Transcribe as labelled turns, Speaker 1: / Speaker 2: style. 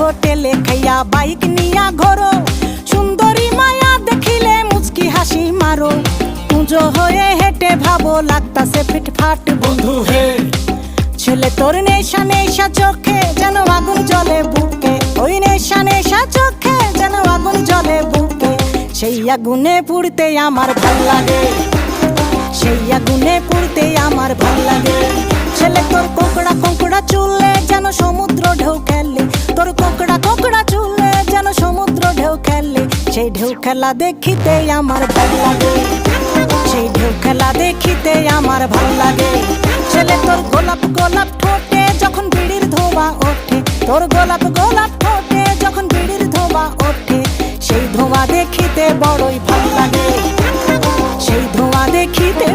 Speaker 1: হোটেলে খাইয়া বাইক নিয়া ঘোরো, সুন্দরী মায়া দেখিলে মুচকি হাসি মারো। পুজো হয়ে হেঁটে ভাবো লাগতাছে ফিটফাট বন্ধু হে। ছেলে তোর নেশা নেশা চোখে যেন আগুন জ্বলে বুকে, ওই নেশা নেশা চোখে যেন আগুন জ্বলে বুকে। সেই আগুনে পুড়তে আমার ভাল লাগে, সেই আগুনে পুড়তে আমার ভাল লাগে। ছেলে তোর কোকড়া কোকড়া চুলে যেন সমুদ্র ঢেউ খেলে, তোর কোকড়া কোকড়া চুলে যেন সমুদ্র ঢেউ খেলে। সেই ঢেউ খেলা দেখিতে আমার ভাল লাগে, সেই ঢেউ খেলা দেখিতে আমার ভাল লাগে। ছেলে তোর গোলাপ গোলাপ ঠোঁটে যখন বিড়ির ধোঁয়া ওঠে, তোর গোলাপ গোলাপ ঠোঁটে যখন বিড়ির ধোঁয়া ওঠে। সেই ধোঁয়া দেখিতে বড়ই ভাল লাগে, সেই ধোঁয়া দেখিতে